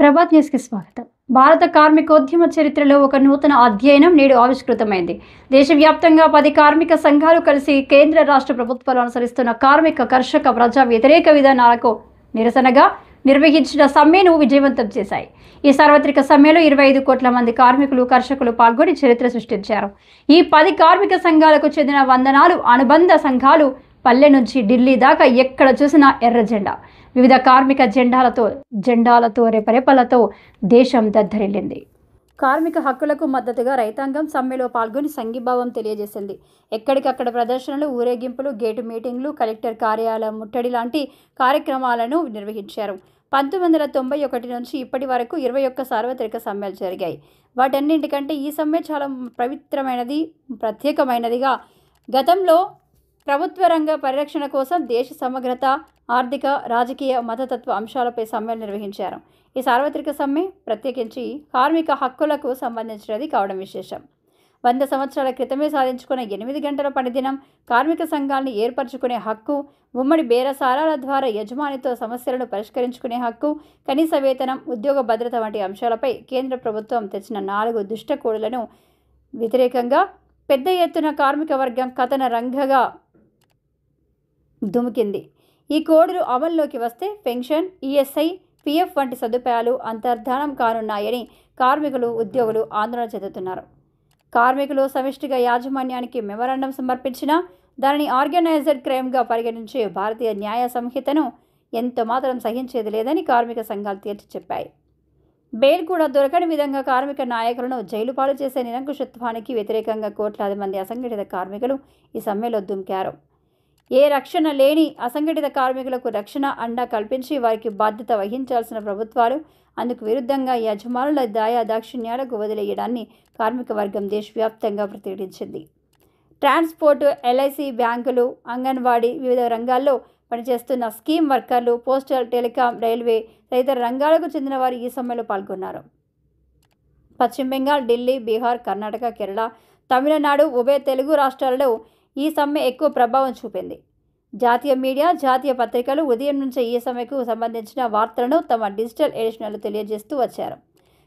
ప్రభాత్ న్యూస్కి స్వాగతం. భారత కార్మికోద్యమ చరిత్రలో ఒక నూతన అధ్యయనం నేడు ఆవిష్కృతమైంది. దేశవ్యాప్తంగా 10 కార్మిక సంఘాలు కలిసి కేంద్ర రాష్ట్ర ప్రభుత్వాలు అనుసరిస్తున్న కార్మిక కర్షక ప్రజా వ్యతిరేక విధానాలకు నిరసనగా నిర్వహించిన సమ్మెను విజయవంతం చేశాయి. ఈ సార్వత్రిక సమ్మెలో 25 కోట్ల మంది కార్మికులు, కర్షకులు పాల్గొని చరిత్ర సృష్టించారు. ఈ 10 కార్మిక సంఘాలకు చెందిన వందనాలు అనుబంధ సంఘాలు పల్లె నుంచి ఢిల్లీ దాకా ఎక్కడ చూసినా ఎర్ర జెండా, వివిధ కార్మిక జెండాలతో రెపరెపలతో దేశం దద్దరిల్లింది. కార్మిక హక్కులకు మద్దతుగా రైతాంగం సమ్మెలో పాల్గొని సంఘీభావం తెలియజేసింది. ఎక్కడికక్కడ ప్రదర్శనలు, ఊరేగింపులు, గేటు మీటింగ్లు, కలెక్టర్ కార్యాలయం ముట్టడి లాంటి కార్యక్రమాలను నిర్వహించారు. 1991 నుంచి ఇప్పటి వరకు 21 సార్వత్రిక సమ్మెలు జరిగాయి. వాటన్నింటికంటే ఈ సమ్మె చాలా పవిత్రమైనది, ప్రత్యేకమైనదిగా. గతంలో ప్రభుత్వ రంగ పరిరక్షణ కోసం దేశ సమగ్రత, ఆర్థిక, రాజకీయ, మతతత్వ అంశాలపై సమ్మెలు నిర్వహించారు. ఈ సార్వత్రిక సమ్మె ప్రత్యేకించి కార్మిక హక్కులకు సంబంధించినది కావడం విశేషం. 100 సంవత్సరాల క్రితమే సాధించుకున్న 8 గంటల పనిదినం, కార్మిక సంఘాలను ఏర్పరచుకునే హక్కు, ఉమ్మడి బేరసారాల ద్వారా యజమానితో సమస్యలను పరిష్కరించుకునే హక్కు, కనీస వేతనం, ఉద్యోగ భద్రత వంటి అంశాలపై కేంద్ర ప్రభుత్వం తెచ్చిన 4 దుష్ట కోడులను వ్యతిరేకంగా పెద్ద ఎత్తున కార్మిక వర్గం కథన రంగగా దుమికింది. ఈ కోడ్లు అమల్లోకి వస్తే పెన్షన్, ఈఎస్ఐ, పిఎఫ్ వంటి సదుపాయాలు అంతర్ధానం కానున్నాయని కార్మికులు, ఉద్యోగులు ఆందోళన చెందుతున్నారు. కార్మికులు సమిష్టిగా యాజమాన్యానికి మెమరాండం సమర్పించినా దానిని ఆర్గనైజర్డ్ క్రైమ్గా పరిగణించే భారతీయ న్యాయ సంహితను ఎంతమాత్రం సహించేది లేదని కార్మిక సంఘాలు తేల్చి చెప్పాయి. బెయిల్ కూడా దొరకని విధంగా కార్మిక నాయకులను జైలు పాలు చేసే నిరంకుశత్వానికి వ్యతిరేకంగా కోట్లాది మంది అసంఘటిత కార్మికులు ఈ సమ్మెలో దుమికారు. ఏ రక్షణ లేని అసంఘటిత కార్మికులకు రక్షణ, అండ కల్పించి వారికి బాధ్యత వహించాల్సిన ప్రభుత్వాలు అందుకు విరుద్ధంగా యజమానుల దాక్షిణ్యాలకు వదిలేయడాన్ని కార్మిక వర్గం దేశవ్యాప్తంగా ప్రతిఘటించింది. ట్రాన్స్పోర్టు, ఎల్ఐసి, బ్యాంకులు, అంగన్వాడీ, వివిధ రంగాల్లో పనిచేస్తున్న స్కీమ్ వర్కర్లు, పోస్టల్, టెలికాం, రైల్వే తదితర రంగాలకు చెందిన వారు ఈ సమ్మెలో పాల్గొన్నారు. పశ్చిమ బెంగాల్, ఢిల్లీ, బీహార్, కర్ణాటక, కేరళ, తమిళనాడు, ఉభయ తెలుగు రాష్ట్రాలలో ఈ సమ్మె ఎక్కువ ప్రభావం చూపింది. జాతీయ మీడియా, జాతీయ పత్రికలు ఉదయం నుంచే ఈ సమ్మెకు సంబంధించిన వార్తలను తమ డిజిటల్ ఎడిషన్లు తెలియజేస్తూ వచ్చారు.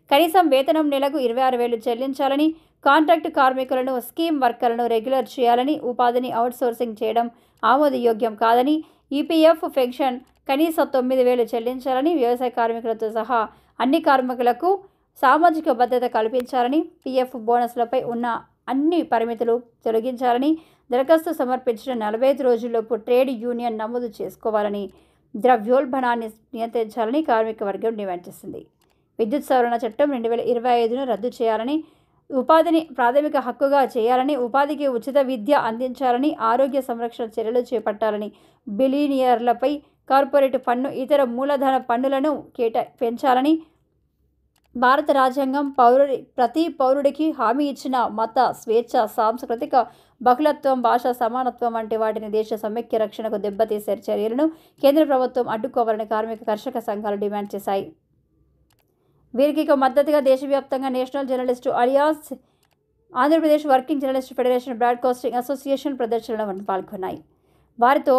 కనీసం వేతనం నెలకు 26,000 చెల్లించాలని, కాంట్రాక్టు కార్మికులను, స్కీమ్ వర్కర్లను రెగ్యులర్ చేయాలని, ఉపాధిని అవుట్సోర్సింగ్ చేయడం ఆమోదయోగ్యం కాదని, ఈపీఎఫ్, పెన్షన్ కనీసం 9,000 చెల్లించాలని, వ్యవసాయ కార్మికులతో సహా అన్ని కార్మికులకు సామాజిక భద్రత కల్పించాలని, పీఎఫ్ బోనస్లపై ఉన్న అన్ని పరిమితులు తొలగించాలని, దరఖాస్తు సమర్పించిన 45 రోజుల్లోపు ట్రేడ్ యూనియన్ నమోదు చేసుకోవాలని, ద్రవ్యోల్బణాన్ని నియంత్రించాలని కార్మిక వర్గం డిమాండ్ చేసింది. విద్యుత్ సవరణ చట్టం 2025ను రద్దు చేయాలని, ఉపాధిని ప్రాథమిక హక్కుగా చేయాలని, ఉపాధికి ఉచిత విద్య అందించాలని, ఆరోగ్య సంరక్షణ చర్యలు చేపట్టాలని, బిలియనియర్లపై కార్పొరేట్ పన్ను, ఇతర మూలధన పన్నులను పెంచాలని, భారత రాజ్యాంగం ప్రతి పౌరుడికి హామీ ఇచ్చిన మత స్వేచ్ఛ, సాంస్కృతిక బహుళత్వం, భాషా సమానత్వం వంటి వాటిని దేశ సమైక్య రక్షణకు దెబ్బతీసే చర్యలను కేంద్ర ప్రభుత్వం అడ్డుకోవాలని కార్మిక కర్షక సంఘాలు డిమాండ్ చేశాయి. వీరికి మద్దతుగా దేశవ్యాప్తంగా national journalist alias, Andhra Pradesh working journalist federation, broadcasting association ప్రదర్శనలో పాల్గొన్నాయి. వారితో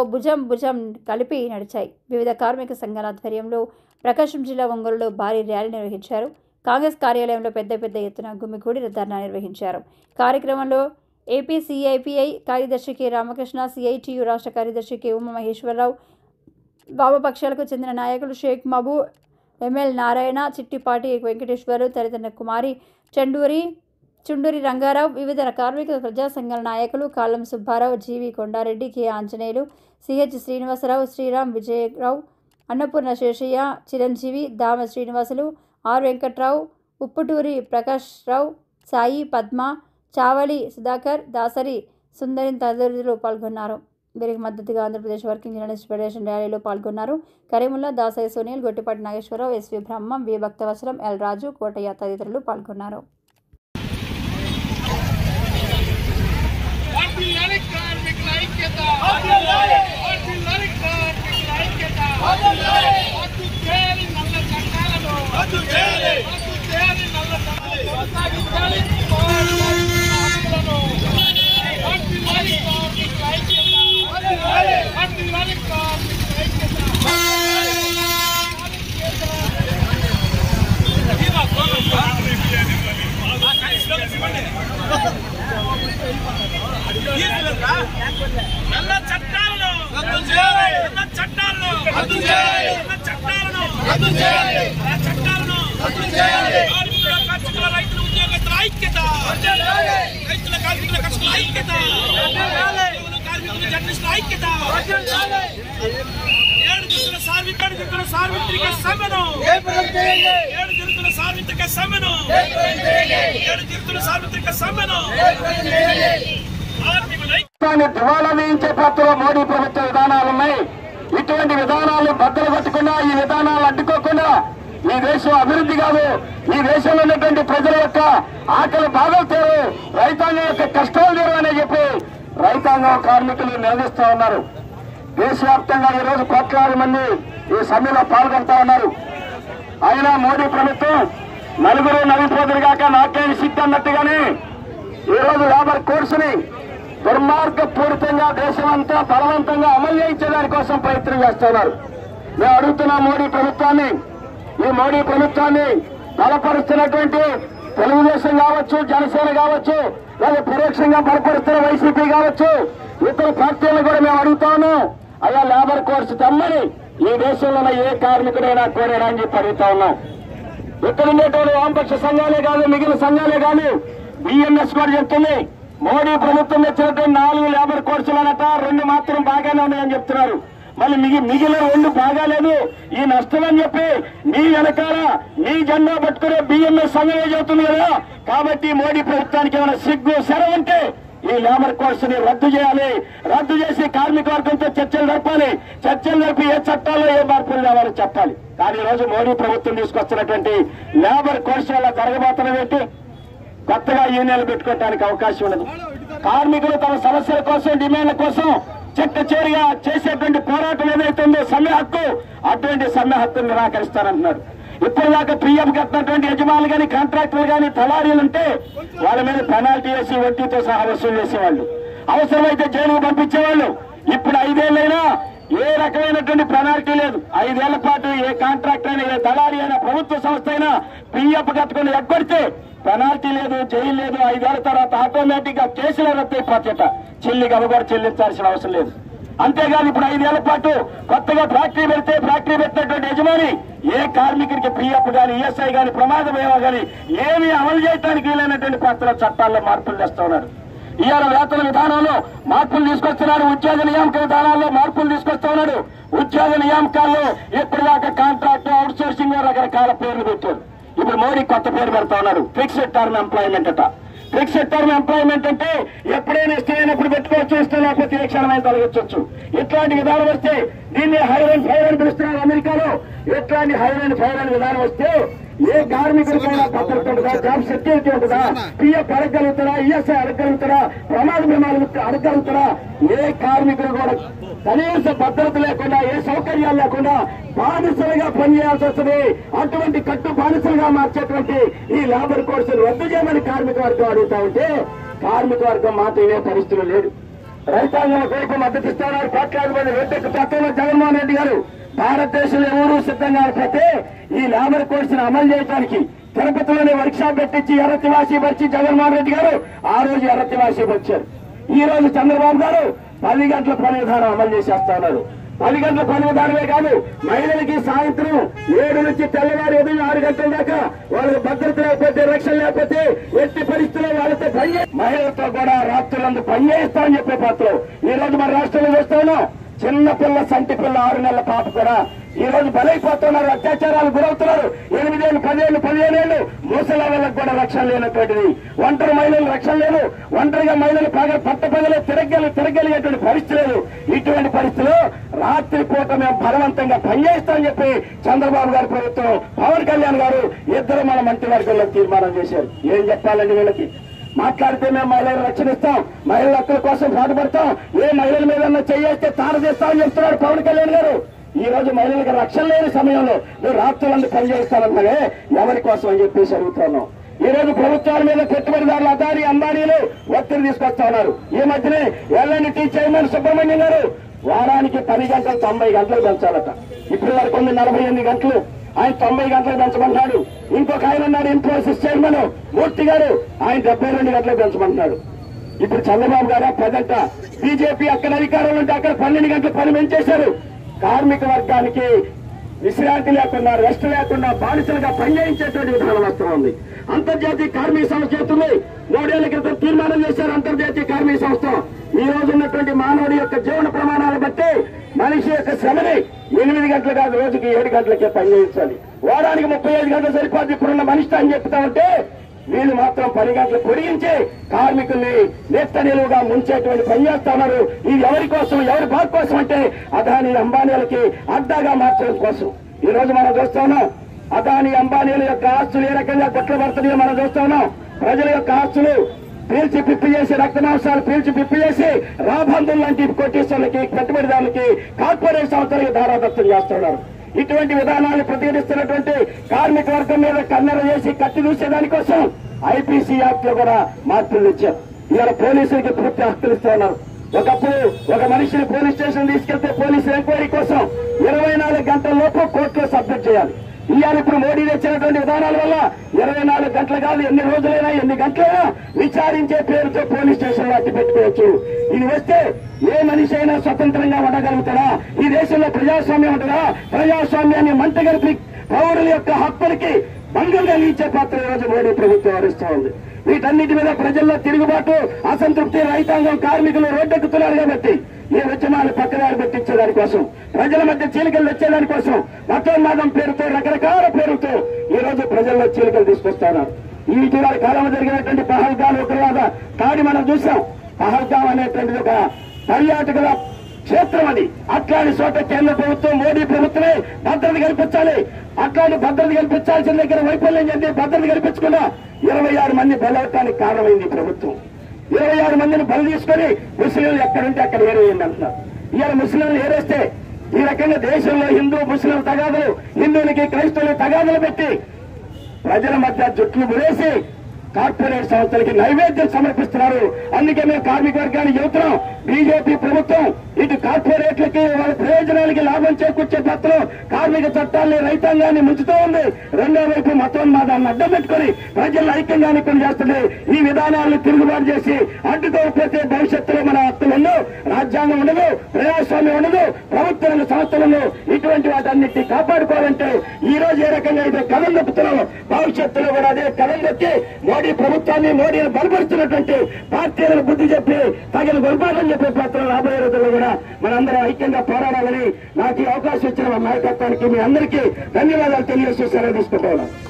భుజం కలిపి నడిచాయి. వివిధ కార్మిక సంఘాల ఆధ్వర్యంలో ప్రకాశం జిల్లా ఒంగోలులో భారీ ర్యాలీ నిర్వహించారు. కాంగ్రెస్ కార్యాలయంలో పెద్ద ఎత్తున గుమిగూడి ధర్నా నిర్వహించారు. కార్యక్రమంలో ఏపీ సిఐపిఐ కార్యదర్శి కె రామకృష్ణ, సిఐటియు రాష్ట్ర కార్యదర్శి కె ఉమామహేశ్వరరావు, వామపక్షాలకు చెందిన నాయకులు షేక్ మహబూ, ఎంఎల్ నారాయణ, చిట్టిపాటి వెంకటేశ్వరు, తదితర కుమారి, చుండూరి రంగారావు, వివిధ కార్మిక ప్రజా సంఘాల నాయకులు Kallam Subbarao, G V Kondareddy, K Anjaneyulu, CH Srinivasarao, Sriram Vijayarao, Annapurna Seshaiah, Chiranjeevi, Dama Srinivasulu, R Venkatrao, Upputuri Prakashrao, Sai, Padma, Chavali Sudhakar, Dasari Sundari తదితరులు పాల్గొన్నారు. వీరికి మద్దతుగా ఆంధ్రప్రదేశ్ వర్కింగ్ జర్నలిస్ట్ ఫెడరేషన్ ర్యాలీలో పాల్గొన్నారు. కరీముల్లా, దాసరి సునీల్, గొట్టిపాటి నాగేశ్వరరావు, ఎస్వి బ్రహ్మం, వి భక్తవత్సలం, ఎల్ రాజు, కోటయ్య తదితరులు పాల్గొన్నారు. నల్ల చట్టాలను కార్మికుల రైతుల ఉద్యోగస్తుల ఐక్యత, రైతుల కార్మికుల కర్షకుల ఐక్యత, కార్మికుల జర్నలిస్టుల ఐక్యత. 7 దిక్కుల సార్వత్రిక సమ్మెను 7 దిక్కుల సార్వత్రిక సమ్మెను 7 దిక్కుల సార్వత్రిక సమ్మెను దివాలా వేయించే పాత్రలో మోడీ ప్రభుత్వ విధానాలు ఉన్నాయి. ఇటువంటి విధానాలు బద్దలు కొట్టకుండా, ఈ విధానాలు అడ్డుకోకుండా ఈ దేశం అభివృద్ధి కాదు. ఈ దేశంలో ఉన్నటువంటి ప్రజల యొక్క ఆకలి బాధలు తీరు, రైతాంగం యొక్క కష్టాలు తీరు అని చెప్పి రైతాంగం కార్మికులు నిలదీస్తా ఉన్నారు. దేశవ్యాప్తంగా ఈ రోజు కోట్లాది మంది ఈ సమ్మెలో పాల్గొంటా ఉన్నారు. అయినా మోడీ ప్రభుత్వం నలుగురు నలిపోదురు కాక నాకేం సిట్ అన్నట్టుగానే ఈ రోజు లేబర్ కోర్సుని దుర్మార్గపూరితంగా దేశమంతా బలవంతంగా అమలు చేయించడానికి కోసం ప్రయత్నం చేస్తున్నారు. మేము అడుగుతున్న మోడీ ప్రభుత్వాన్ని, ఈ మోడీ ప్రభుత్వాన్ని బలపరుస్తున్నటువంటి తెలుగుదేశం కావచ్చు, జనసేన కావచ్చు, లేదా పరోక్షంగా బలపరుస్తున్న వైసీపీ కావచ్చు, ఇతర పార్టీలను కూడా మేము అడుగుతాము, అలా లేబర్ కోర్సు తెమ్మని ఈ దేశంలో ఉన్న ఏ కార్మికుడైనా కోరేనా అని చెప్పి అడుగుతా ఉన్నాం. ఇక్కడ ఉండేటువంటి వామపక్ష సంఘాలే కాదు, మిగిలిన సంఘాలే కాదు, బిఎంఎస్ కూడా చెప్తుంది మోడీ ప్రభుత్వం తెచ్చినటువంటి 4 లేబర్ కోర్సులనట 2 మాత్రం బాగానే ఉన్నాయని చెప్తున్నారు. మళ్ళీ మిగిలిన 2 బాగాలేదు, ఈ నష్టం అని చెప్పి మీ వెనకాల మీ జెండా పట్టుకునే బిఎంఎస్ సంఘమే చెబుతుంది కదా. కాబట్టి మోడీ ప్రభుత్వానికి ఏమైనా సిగ్గు శరం ఉంటే ఈ లేబర్ కోర్సుని రద్దు చేయాలి. రద్దు చేసి కార్మిక వర్గంతో చర్చలు జరపాలి. చర్చలు జరిపి ఏ చట్టాల్లో ఏ మార్పులు కావాలో చెప్పాలి. కానీ ఈ రోజు మోడీ ప్రభుత్వం తీసుకొస్తున్నటువంటి లేబర్ కోర్సు వల్ల జరగబోతున్నది ఏంటి? కొత్తగా యూనియన్లు పెట్టుకోవడానికి అవకాశం ఉండదు. కార్మికులు తమ సమస్యల కోసం, డిమాండ్ల కోసం చెట్టచేరిగా చేసేటువంటి పోరాటం ఏదైతే ఉందో సమ్మె హక్కు, అటువంటి సమ్మె హక్కును నిరాకరిస్తారంటున్నారు. ఇప్పటిదాకా పీఎం కట్టినటువంటి యజమానులు కానీ, కాంట్రాక్టర్లు కానీ, తలారీలు ఉంటే వాళ్ళ మీద పెనాల్టీ వేసి వడ్డీతో సహా వసూలు చేసేవాళ్ళు, అవసరమైతే జైలుకు పంపించేవాళ్ళు. ఇప్పుడు 5 ఏళ్లైనా ఏ రకమైనటువంటి పెనాల్టీ లేదు. 5 ఏళ్ల పాటు ఏ కాంట్రాక్టర్ అయినా, ఏ దళారీ అయినా, ప్రభుత్వ సంస్థ అయినా పీఎఫ్ కట్టుకుని ఎగ్గొడితే పెనాల్టీ లేదు, జైలు లేదు. 5 ఏళ్ల తర్వాత ఆటోమేటిక్ గా కేసులు రద్దయిపోతేట చిల్లికి కూడా చెల్లించాల్సిన అవసరం లేదు. అంతేగాని ఇప్పుడు 5 ఏళ్ల పాటు కొత్తగా ఫ్యాక్టరీ పెడితే ఫ్యాక్టరీ పెట్టినటువంటి యజమాని ఏ కార్మికుడికి పీఎఫ్ గాని, ఈఎస్ఐ గాని, ప్రమాద బీమా గాని ఏమీ అమలు చేయడానికి వీలైనటువంటి కొత్త చట్టాల్లో మార్పులు చేస్తా ఉన్నారు. ఇవాళ వేతన విధానంలో మార్పులు తీసుకొస్తున్నారు. ఉద్యోగ నియామక విధానాల్లో మార్పులు తీసుకొస్తా ఉన్నాడు. ఉద్యోగ నియామకాల్లో ఇప్పటిదాకా కాంట్రాక్ట్, అవుట్ సోర్సింగ్ రకరకాల పేర్లు పెట్టారు. ఇప్పుడు మోడీ కొత్త పేరు పెడతా ఉన్నాడు, ఫిక్స్డ్ టర్మ్ ఎంప్లాయ్మెంట్ అట. ఫిక్స్డ్ టర్మ్ ఎంప్లాయ్మెంట్ అంటే ఎప్పుడైనా ఇష్టమైనప్పుడు పెట్టుకోవచ్చు, ఇష్టం లేకపోతే ఏ క్షణమైనా తొలగించవచ్చు. ఇట్లాంటి విధానం వస్తే దీన్ని హైర్ అండ్ ఫైర్ అని పిలుస్తున్నారు అమెరికాలో. ఇట్లాంటి హైర్ అండ్ ఫైర్ అని విధానం వస్తే ఏ కార్మికుడికైనా భద్రత ఉంటుందా, జాబ్ సెక్యూరిటీ ఉంటుందా, పీఎఫ్ అడగలుగుతారా, ఈఎస్ఐ అడగలుగుతారా, ప్రమాద బీమాలు అడగలుగుతారా? ఏ కార్మికుడు కూడా కనీస భద్రత లేకుండా, ఏ సౌకర్యాలు లేకుండా బానిసలుగా పనిచేయాల్సి వస్తుంది. అటువంటి కట్టు బానిసలుగా మార్చేటువంటి ఈ లేబర్ కోర్సును రద్దు చేయమని కార్మిక వర్గం అడుగుతా ఉంటే కార్మిక వర్గం మాట వినే పరిస్థితులు లేదు. రైతాంగం కొరకు మద్దతు ఇస్తున్నారు. కోట్లాది మంది రెడ్డి గతంలో జగన్మోహన్ రెడ్డి గారు భారతదేశంలో ఎవరూ సిద్ధంగా లేకపోతే ఈ లేబర్ కోర్సును అమలు చేయడానికి తిరుపతిలోనే వర్క్ షాప్ పెట్టించి ఎర్రతివాసి వచ్చి జగన్మోహన్ రెడ్డి గారు ఆ రోజు ఎర్రతివాసి వచ్చారు. ఈ రోజు చంద్రబాబు గారు 10 గంటల పని విధానం అమలు చేసేస్తా ఉన్నారు. 10 గంటల పని విధానమే కాదు, మహిళలకి సాయంత్రం 7 నుంచి తెల్లవారు ఉదయం 6 గంటల దాకా వాళ్ళకి భద్రత లేకపోతే, రక్షణ లేకపోతే ఎట్టి పరిస్థితుల్లో వాళ్ళతో మహిళలతో కూడా రాత్రులందు పనిచేస్తామని చెప్పే పాత్ర ఈ రోజు మన రాష్ట్రంలో చూస్తా ఉన్నాం. చిన్న పిల్ల, సంటి పిల్ల, 6 నెలల పాప కూడా ఈ రోజు బలైపోతున్నారు, అత్యాచారాలు గురవుతున్నారు. 8 ఏళ్ళు, 10 ఏళ్ళు, 15 ఏళ్ళు ముసలి వాళ్ళకు కూడా రక్షణ లేనటువంటిది. ఒంటరి మహిళలు రక్షణ లేదు. ఒంటరిగా మహిళలు పట్టపగలే తిరగలిగేటువంటి పరిస్థితి లేదు. ఇటువంటి పరిస్థితులు రాత్రి పూట మేము బలవంతంగా పనిచేస్తామని చెప్పి చంద్రబాబు గారి ప్రభుత్వం, పవన్ కళ్యాణ్ గారు ఇద్దరు మన మంత్రివర్గంలో తీర్మానం చేశారు. ఏం చెప్పాలండి వీళ్ళకి? మాట్లాడితే మేము మహిళలు రక్షణిస్తాం, మహిళల హక్కుల కోసం పాటుపడతాం, ఏ మహిళల మీద చేయేస్తే తారదేస్తామని చెప్తున్నాడు పవన్ కళ్యాణ్ గారు. ఈ రోజు మహిళలకు రక్షణ లేని సమయంలో నువ్వు రాత్రులందు పనిచేస్తానన్నారే ఎవరి కోసం అని చెప్పేసి అడుగుతున్నాం. ఈ రోజు ప్రభుత్వాల మీద పెట్టుబడిదారులు అదాని, అంబానీలు ఒత్తిడి తీసుకొస్తా ఉన్నారు. ఈ మధ్యనే ఎల్ఎన్టీ చైర్మన్ సుబ్రహ్మణ్యం గారు వారానికి 10 గంటలు 90 గంటలు పెంచాలట. ఇప్పుడు వరకు ఉంది 48 గంటలు, ఆయన 90 గంటలు పెంచమంటున్నాడు. ఇంకొక ఆయన ఉన్నాడు ఇన్ఫోసిస్ చైర్మన్ మూర్తి గారు, ఆయన 72 గంటలు పెంచమంటున్నాడు. ఇప్పుడు చంద్రబాబు గారు ప్రజెంట్ బీజేపీ అక్కడ అధికారంలో ఉంటే అక్కడ 12 గంటల పని పెంచేశారు. కార్మిక వర్గానికి విశ్రాంతి లేకుండా, రెస్ట్ లేకుండా బానిసలుగా పనిచేయించేటువంటి విధానం వస్తుంది. అంతర్జాతీయ కార్మిక సంస్థ చేస్తుంది. 3 ఏళ్ల క్రితం తీర్మానం చేశారు అంతర్జాతీయ కార్మిక సంస్థ. ఈ రోజు ఉన్నటువంటి మానవుడి యొక్క జీవన ప్రమాణాలు బట్టి మనిషి యొక్క శ్రమని 8 గంటలు కాదు, రోజుకి 7 గంటలకే పనిచేయించాలి. వారానికి 35 గంటలు సరిపోద్ది ఇప్పుడున్న మనిషి అని చెప్తా ఉంటే వీళ్ళు మాత్రం 10 గంటలు పొడిగించి కార్మికుల్ని నెత్త నిలువుగా ముంచేటువంటి పని చేస్తా ఉన్నారు. ఇది ఎవరి కోసం, ఎవరి బాగు కోసం అంటే అదానీ అంబానీలకి అడ్డాగా మార్చడం కోసం. ఈ రోజు మనం చూస్తా ఉన్నాం అదానీ అంబానీల యొక్క ఆస్తులు ఏ రకంగా కొట్లబడుతున్నాయో మనం చూస్తా ఉన్నాం. ప్రజల యొక్క ఆస్తులు పీల్చి పిప్పి చేసి, రక్తమాంసాలు పీల్చి పిప్పి చేసి రాబంధులు లాంటి కోటీశ్వరులకి, పెట్టుబడిదారులకి, కార్పొరేట్ సంస్థలకి దారాదత్తం చేస్తున్నారు. ఇటువంటి విధానాన్ని ప్రతిఘటిస్తున్నటువంటి కార్మిక వర్గం మీద కన్నెర చేసి కత్తి దూసేదానికోసం ఐపీసీ యాక్ట్ లో కూడా మార్పులు తెచ్చారు. ఇవాళ పోలీసులకి పూర్తి హక్కులు ఇస్తా ఉన్నారు. ఒకప్పుడు ఒక మనిషిని పోలీస్ స్టేషన్ తీసుకెళ్తే పోలీసు ఎంక్వైరీ కోసం 24 గంటల లోపు కోర్టులో సబ్మిట్ చేయాలి. ఇవాళ ఇప్పుడు మోడీ తెచ్చినటువంటి విధానాల వల్ల 24 గంటలు కాదు, ఎన్ని రోజులైనా ఎన్ని గంటలైనా విచారించే పేరుతో పోలీస్ స్టేషన్ లో అట్టి పెట్టుకోవచ్చు. ఇది వస్తే ఏ మనిషి అయినా స్వతంత్రంగా ఉండగలుగుతారా? ఈ దేశంలో ప్రజాస్వామ్యం ఉంటుందా? ప్రజాస్వామ్యాన్ని మంటగలిపి పౌరుల యొక్క హక్కులకి భంగం కలిగించే పాత్ర ఈ రోజు మోడీ ప్రభుత్వం వహిస్తూ ఉంది. వీటన్నిటి మీద ప్రజల్లో తిరుగుబాటు, అసంతృప్తి, రైతాంగం, కార్మికులు రోడ్డెక్కుతున్నారు కాబట్టి ఈ ఉద్యమాలు పక్కదారి పెట్టించేదానికోసం, ప్రజల మధ్య చీలికలు వచ్చేదానికోసం, మతోన్మాదం పేరుతో, రకరకాల పేరుతో ఈ రోజు ప్రజల్లో చీలికలు తీసుకొస్తున్నారు. ఈ ఇటీవల కాలంలో జరిగినటువంటి పహల్గాం ఉగ్రవాద దాడి మనం చూసాం. పహల్గాం అనేటువంటిది ఒక పర్యాటకుల క్షేత్రం. అది అట్లాంటి చోట కేంద్ర ప్రభుత్వం, మోడీ ప్రభుత్వమే భద్రత కల్పించాలి. అట్లాంటి భద్రత కల్పించాల్సిన దగ్గర వైఫల్యం చెంది భద్రత కల్పించకుండా 26 మంది బలవటానికి కారణమైంది ప్రభుత్వం. 26 మందిని బలి తీసుకొని ముస్లింలు ఎక్కడుంటే అక్కడ ఏరేయండి అంటున్నారు. ఇవాళ ముస్లింలు ఏరేస్తే ఈ రకంగా దేశంలో హిందూ ముస్లిం తగాదులు, హిందువులకి క్రైస్తవులు తగాదులు పెట్టి ప్రజల మధ్య జుట్లు మురేసి కార్పొరేట్ సంస్థలకి నైవేద్యం సమర్పిస్తున్నారు. అందుకే మేము కార్మిక వర్గాన్ని చెబుతున్నాం, బీజేపీ ప్రభుత్వం ఇటు కార్పొరేట్లకి వాళ్ళ ప్రయోజనాలకి లాభం చేకూర్చే పత్రం కార్మిక చట్టాలని, రైతాంగాన్ని ముంచుతూ ఉంది. రెండో వైపు మతోన్మాదాన్ని అడ్డం పెట్టుకుని ప్రజలను ఐక్యంగా కొన్ని చేస్తుంది. ఈ విధానాలను తిరుగుబాటు చేసి అడ్డుకోకపోతే భవిష్యత్తులో మన హక్కులు ఉండవు, రాజ్యాంగం ఉండదు, ప్రజాస్వామ్యం ఉండదు, ప్రభుత్వాలు, సంస్థలను ఇటువంటి వాటన్నిటిని కాపాడుకోవాలంటే ఈ రోజు ఏ రకంగా అయితే కథం దొక్కుతున్నామో భవిష్యత్తులో కూడా అదే కథం దొక్కి మోడీ ప్రభుత్వాన్ని, మోడీని బలపరుస్తున్నటువంటి పార్టీలను బుద్ధి చెప్పి తగిన గురిపాఠం చెప్పే పాత్ర రాబోయే రోజుల్లో కూడా మనందరం ఐక్యంగా పోరాడాలని నాకు ఈ అవకాశం ఇచ్చిన నాయకత్వానికి మీ అందరికీ ధన్యవాదాలు తెలియజేస్తూ సెలవు తీసుకుంటా ఉన్నాను.